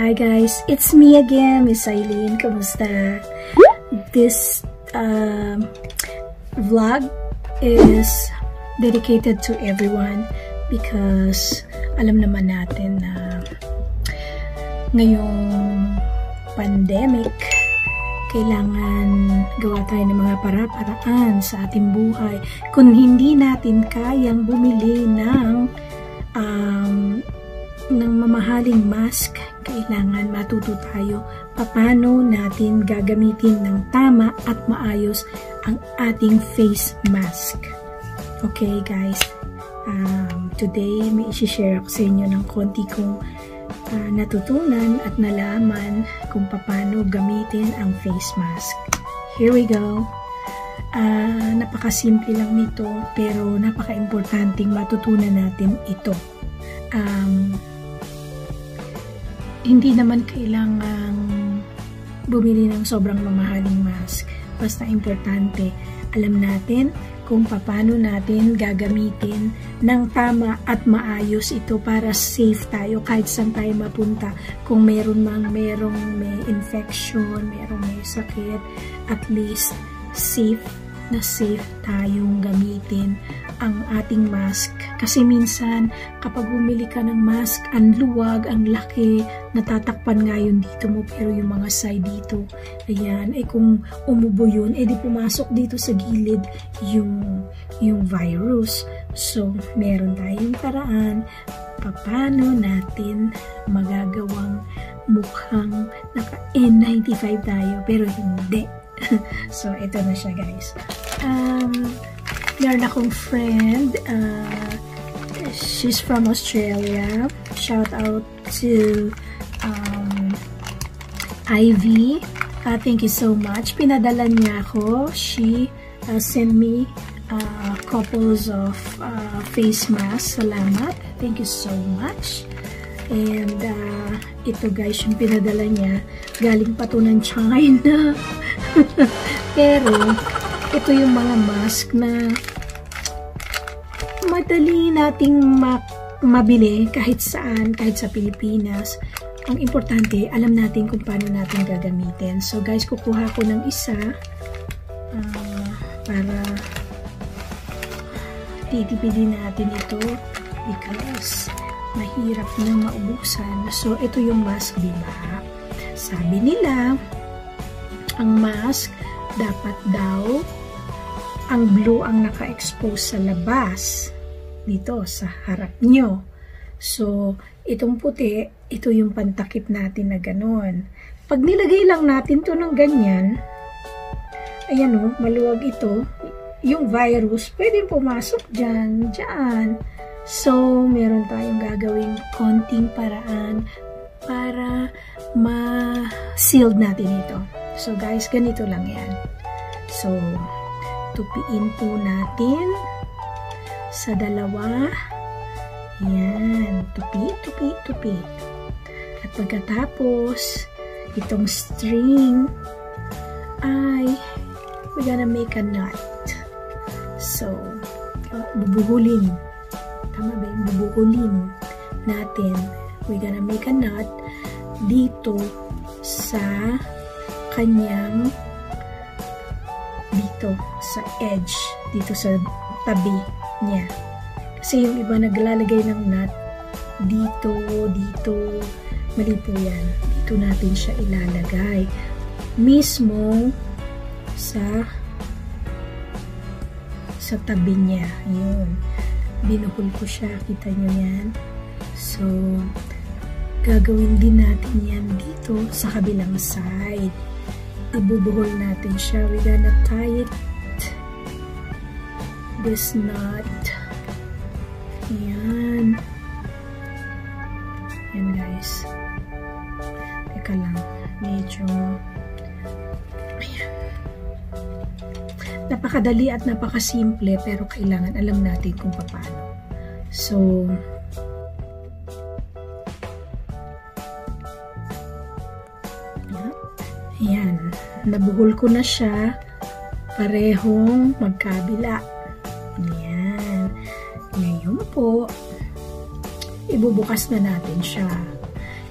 Hi guys, it's me again, Miss Eileen. Kamusta? This vlog is dedicated to everyone because alam naman natin na ngayong pandemic, kailangan gawa tayo ng mga para-paraan sa ating buhay. Kung hindi natin kayang bumili ng mamahaling mask, kailangan matuto tayo paano natin gagamitin ng tama at maayos ang ating face mask. Okay guys, today may i-share ako sa inyo ng konti kong natutunan at nalaman kung paano gamitin ang face mask. Here we go. Napakasimple lang nito pero napaka-importanting matutunan natin ito. Hindi naman kailangang bumili ng sobrang mamahaling mask. Basta importante, alam natin kung paano natin gagamitin ng tama at maayos ito para safe tayo kahit saan tayo mapunta. Kung merong may infection, merong may sakit, at least safe na safe tayong gamitin ang ating mask. Kasi minsan, kapag bumili ka ng mask, ang luwag, ang laki, natatakpan nga yun dito mo, pero yung mga side dito, ayan, kung umubo yun, di pumasok dito sa gilid yung virus. So, meron tayong paraan paano natin magagawang mukhang naka N95 tayo, pero hindi. So, ito na siya guys. Meron akong friend, she's from Australia. Shout out to Ivy. Thank you so much. Pinadala niya ako. She sent me couples of face masks. Salamat. Thank you so much. And ito guys, yung pinadala niya, galing pa to ng China. Pero ito yung mga mask na madali nating mabili kahit saan, kahit sa Pilipinas. Ang importante, alam natin kung paano natin gagamitin. So guys, kukuha ko ng isa para titipidin natin ito because mahirap na maubusan. So ito yung mask, diba? Sabi nila, ang mask dapat daw ang blue ang naka-expose sa labas dito sa harap nyo. So, itong puti, ito yung pantakip natin na ganun. Pag nilagay lang natin to ng ganyan, ayan o, maluwag ito, yung virus, pwedeng pumasok dyan. So, meron tayong gagawing konting paraan para ma-sealed natin ito. So, guys, ganito lang yan. So, tupiin po natin sa dalawa. Yan. Tupi. At pagkatapos, itong string ay we're gonna make a knot. So, bubuhulin. Tama ba yung bubuhulin natin? We're gonna make a knot dito sa kanyang dito sa edge, dito sa tabi niya. Kasi yung iba naglalagay ng knot dito, mali po yan. Dito natin siya ilalagay. Mismo sa tabi niya. Yun. Binuhol ko siya. Kita nyo yan. So, gagawin din natin yan dito sa kabilang side. Ibubuhol natin siya. We're gonna tie it this knot. Ayan. Ayan guys. Teka lang. Medyo ayan. Napakadali at napakasimple pero kailangan alam natin kung paano. So, ayan. Nabuhol ko na siya parehong magkabila. Ayan. Ngayon po, ibubukas na natin siya.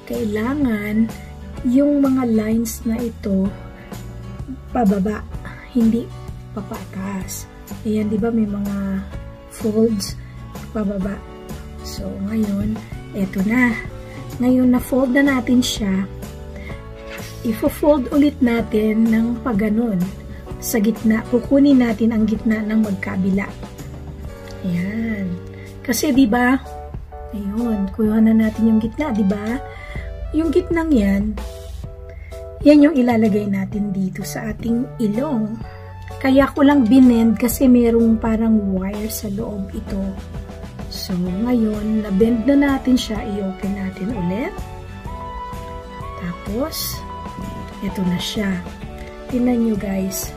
kailangan yung mga lines na ito pababa, hindi papataas. Ayan, di ba may mga folds pababa. So, ngayon, eto na. Ngayon, na-fold na natin siya. Ifo-fold ulit natin ng paganon sa gitna. Kukunin natin ang gitna ng magkabila. Ayan. Kasi, di ba, ayun, kuha na natin yung gitna, di ba? Yung gitnang yan yung ilalagay natin dito sa ating ilong. Kaya ko lang binend kasi merong parang wire sa loob ito. So, ngayon, na-bend na natin siya. I-open natin ulit. Tapos, ito na siya. Tingnan nyo guys.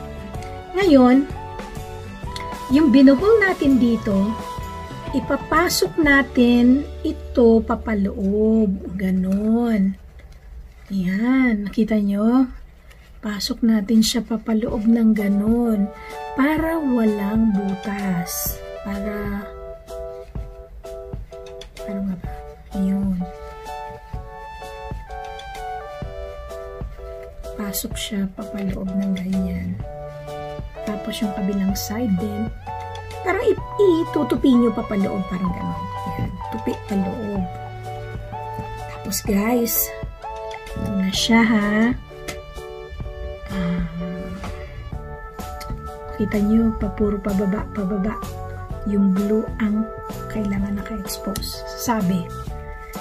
Ngayon, yung binuhol natin dito, ipapasok natin ito papaloob. Ganon. Ayan. Nakita nyo? Pasok natin siya papaloob ng ganon. Para walang butas. Ano nga ba? Ayun. Pasok siya papaloob ng ganyan. Tapos yung kabilang side din, parang itutupi nyo papaloob, parang gano'n. Ayan, tupi paloob. Tapos guys, ito na siya ha. Kita nyo, puro pababa. Yung blue ang kailangan naka-expose. Sabi.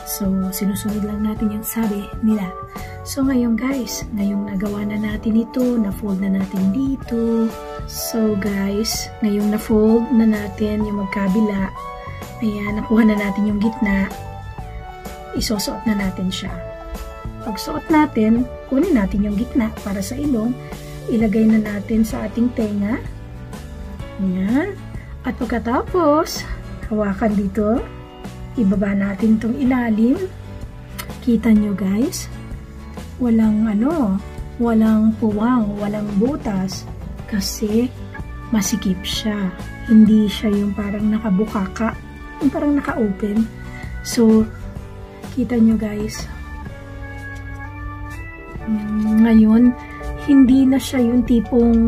So, sinusunod lang natin yung sabi nila. So, ngayon guys, ngayong nagawa na natin ito, na-fold na natin dito. So, guys, ngayong na-fold na natin yung magkabila, ayan, nakuha na natin yung gitna, isusuot na natin siya. Pag suot natin, kunin natin yung gitna para sa ilong, ilagay na natin sa ating tenga. Ayan. At pagkatapos, hawakan dito, ibaba natin itong ilalim. Kita nyo guys, walang walang puwang, walang butas kasi masikip siya. Hindi siya yung parang nakabukaka, yung parang naka-open. So, kita nyo guys, ngayon, hindi na siya yung tipong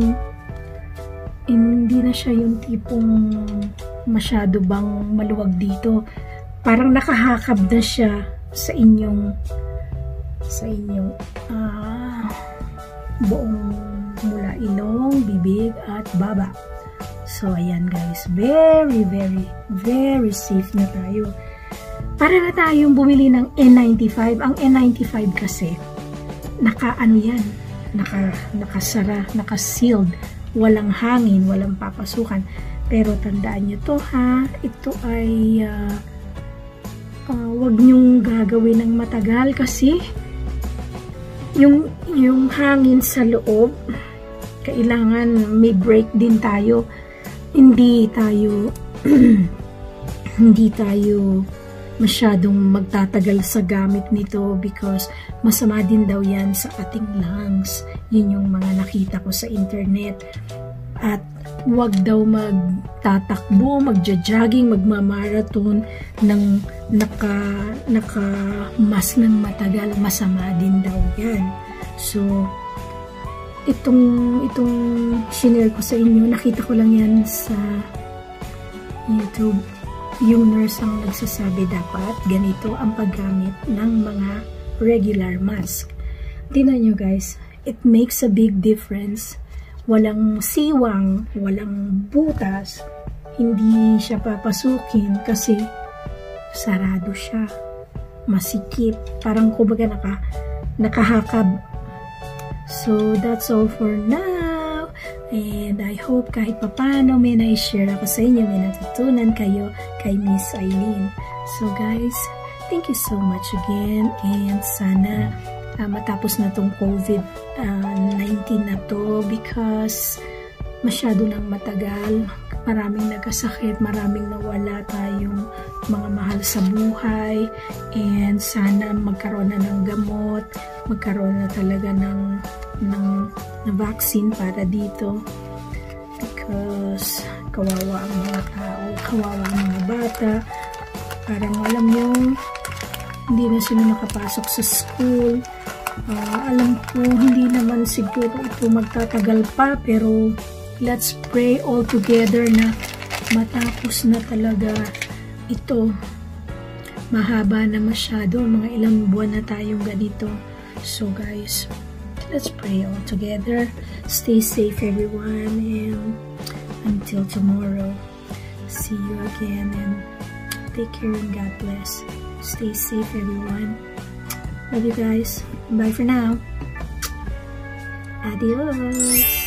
masyado bang maluwag dito. Parang nakahakab na siya sa inyong buong mula ilong, bibig at baba. So ayan guys, very safe na tayo. Para na tayong bumili ng N95. Ang N95 kasi nakasara, naka-sealed, walang hangin, walang papasukan. Pero tandaan nyo to ha, ito ay wag nyong gagawin ng matagal kasi yung hangin sa loob, kailangan may break din tayo. Hindi tayo masyadong magtatagal sa gamit nito because masama din daw yan sa ating lungs. Yun yung mga nakita ko sa internet. At wag daw magtatakbo, magja-jogging, magmamarathon ng naka-mask ng matagal. Masama din daw yan. So, itong shinare ko sa inyo, nakita ko lang yan sa YouTube. Yung nurse ang nagsasabi dapat ganito ang paggamit ng mga regular mask. Tingnan nyo guys, it makes a big difference. Walang siwang, walang butas, hindi siya papasukin kasi sarado siya, masikip, parang kumbaga nakahakab. So that's all for now, and I hope kahit papano may na-share ako sa inyo, may natutunan kayo kay Miss Eileen. So guys, thank you so much again, and sana matapos na tong COVID-19 na to because masyado nang matagal, maraming nagkasakit, maraming nawala tayong mga mahal sa buhay, and sana magkaroon na ng gamot, magkaroon na talaga ng vaccine para dito because kawawa ang mga tao, kawawa ang mga bata. Parang alam yung hindi na sila nakapasok sa school. Alam ko, hindi naman siguro ito magtatagal pa, pero let's pray all together na matapos na talaga ito. Mahaba na masyado, mga ilang buwan na tayong ganito. So guys, let's pray all together. Stay safe everyone, and until tomorrow, see you again, and take care and God bless. Stay safe everyone. Love you guys. Bye for now. Adios.